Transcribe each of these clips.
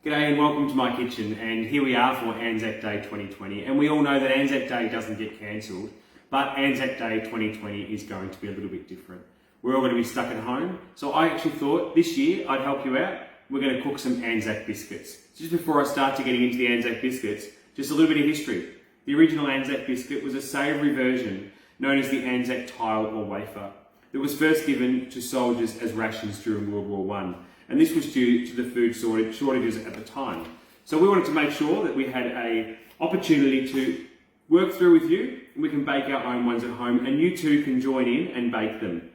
G'day and welcome to my kitchen, and here we are for Anzac Day 2020, and we all know that Anzac Day doesn't get cancelled, but Anzac Day 2020 is going to be a little bit different. We're all going to be stuck at home, so I actually thought this year I'd help you out. We're going to cook some Anzac biscuits. Just before I start to getting into the Anzac biscuits, just a little bit of history. The original Anzac biscuit was a savoury version known as the Anzac tile or wafer that was first given to soldiers as rations during World War I. And this was due to the food shortages at the time. So we wanted to make sure that we had an opportunity to work through with you, and we can bake our own ones at home, and you too can join in and bake them.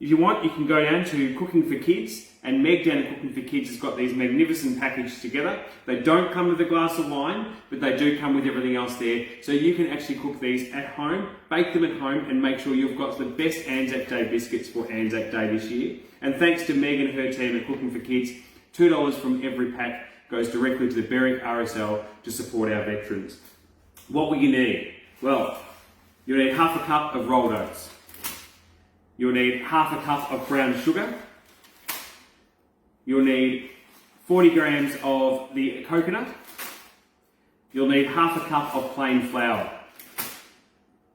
If you want, you can go down to Cooking for Kids, and Meg down at Cooking for Kids has got these magnificent packages together. They don't come with a glass of wine, but they do come with everything else there. So you can actually cook these at home, bake them at home, and make sure you've got the best Anzac Day biscuits for Anzac Day this year. And thanks to Meg and her team at Cooking for Kids, $2 from every pack goes directly to the Berwick RSL to support our veterans. What will you need? Well, you'll need half a cup of rolled oats. You'll need half a cup of brown sugar. You'll need 40 grams of the coconut. You'll need half a cup of plain flour.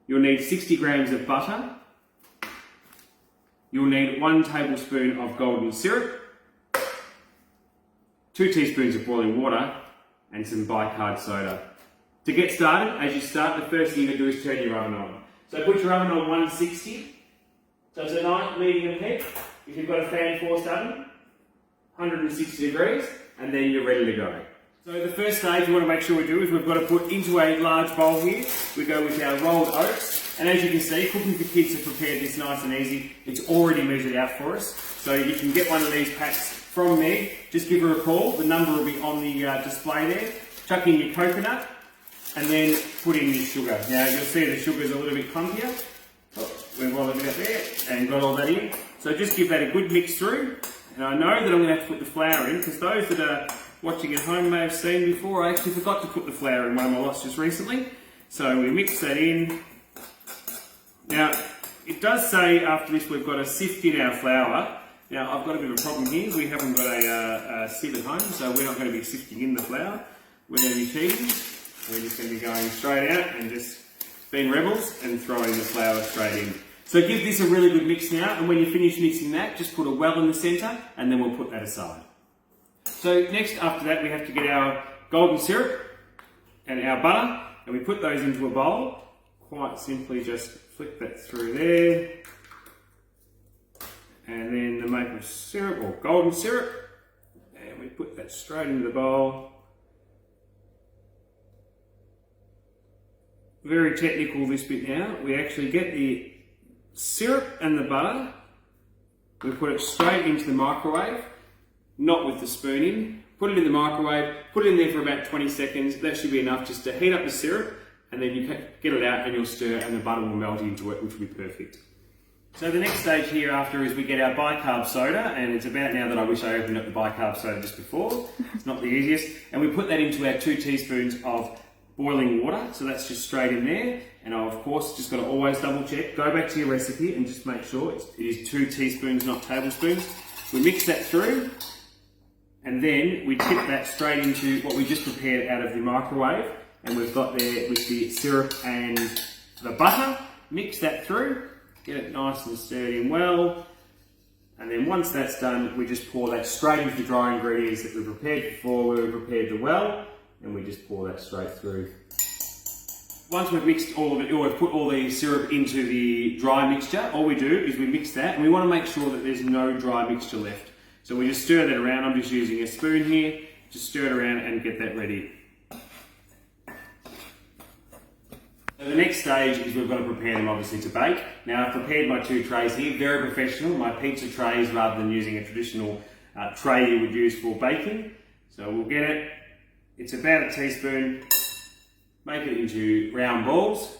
You'll need 60 grams of butter. You'll need 1 tablespoon of golden syrup, 2 teaspoons of boiling water, and some bicarb soda. To get started, as you start, the first thing you're going to do is turn your oven on. So put your oven on 160. So it's a nice medium heat. If you've got a fan forced oven, 160 degrees, and then you're ready to go. So the first stage we want to make sure we do is we've got to put into a large bowl here. We go with our rolled oats, and as you can see, Cooking for Kids have prepared this nice and easy. It's already measured out for us, so you can get one of these packs from Meg. Just give her a call. The number will be on the display there. Chuck in your coconut, and then put in your sugar. Now you'll see the sugar's a little bit clumpier. We've rolled it out there and got all that in. So just give that a good mix through. And I know that I'm going to have to put the flour in, because those that are watching at home may have seen before, I actually forgot to put the flour in one of my lots just recently. So we mix that in. Now, it does say after this we've got to sift in our flour. Now, I've got a bit of a problem here. We haven't got a sieve at home, so we're not going to be sifting in the flour. We're going to be cheating. We're just going to be going straight out and just being rebels and throwing the flour straight in. So give this a really good mix now, and when you finish mixing that, just put a well in the centre, and then we'll put that aside. So next, after that, we have to get our golden syrup and our butter, and we put those into a bowl. Quite simply just flick that through there. And then the maple syrup, or golden syrup, and we put that straight into the bowl. Very technical this bit now. We actually get the syrup and the butter, we put it straight into the microwave, not with the spoon in. Put it in the microwave, put it in there for about 20 seconds. That should be enough just to heat up the syrup, and then you get it out and you'll stir, and the butter will melt into it, which will be perfect. So the next stage here after is we get our bicarb soda, and it's about now that I wish I opened up the bicarb soda just before. It's not the easiest. And we put that into our 2 teaspoons of boiling water, so that's just straight in there. And I've of course just got to always double check, go back to your recipe and just make sure it is 2 teaspoons, not tablespoons. We mix that through, and then we tip that straight into what we just prepared out of the microwave, and we've got there with the syrup and the butter. Mix that through, get it nice and stirred in well, and then once that's done, we just pour that straight into the dry ingredients that we prepared before, where we prepared the well, and we just pour that straight through. Once we've mixed all of it, or we've put all the syrup into the dry mixture, all we do is we mix that, and we want to make sure that there's no dry mixture left. So we just stir that around. I'm just using a spoon here, just stir it around and get that ready. So the next stage is we've got to prepare them obviously to bake. Now I've prepared my 2 trays here, very professional, my pizza trays rather than using a traditional tray you would use for baking. So we'll get it. It's about a teaspoon, make it into round balls,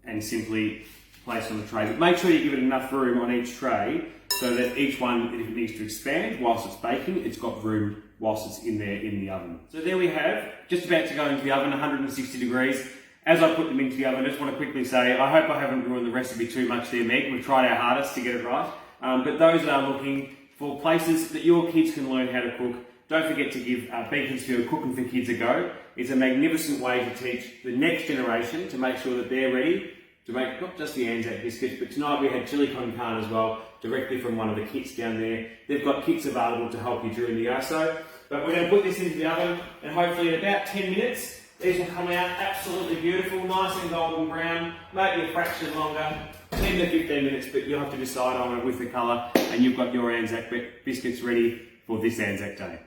and simply place on the tray. But make sure you give it enough room on each tray so that each one, if it needs to expand whilst it's baking, it's got room whilst it's in there in the oven. So there we have, just about to go into the oven, 160 degrees. As I put them into the oven, I just want to quickly say, I hope I haven't ruined the recipe too much there, Meg. We've tried our hardest to get it right. But those that are looking for places that your kids can learn how to cook, don't forget to give Beaconsfield Cooking for Kids a go. It's a magnificent way to teach the next generation to make sure that they're ready to make not just the Anzac biscuits, but tonight we had chili con carne as well, directly from one of the kits down there. They've got kits available to help you during the ASO. But we're going to put this into the oven, and hopefully in about 10 minutes, these will come out absolutely beautiful, nice and golden brown, maybe a fraction longer, 10 to 15 minutes, but you'll have to decide on it with the colour, and you've got your Anzac biscuits ready for this Anzac Day.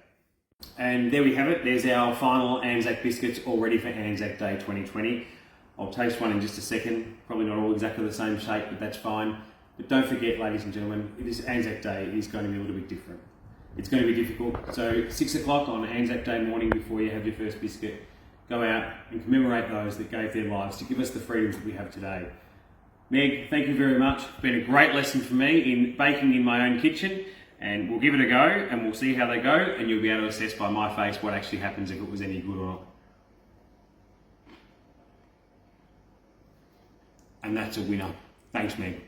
And there we have it, there's our final Anzac biscuits all ready for Anzac Day 2020. I'll taste one in just a second, probably not all exactly the same shape, but that's fine. But don't forget, ladies and gentlemen, this Anzac Day is going to be a little bit different. It's going to be difficult, so 6 o'clock on Anzac Day morning before you have your first biscuit, go out and commemorate those that gave their lives to give us the freedoms that we have today. Meg, thank you very much. It's been a great lesson for me in baking in my own kitchen, and we'll give it a go and we'll see how they go, and you'll be able to assess by my face what actually happens, if it was any good or not. And that's a winner. Thanks, Meg.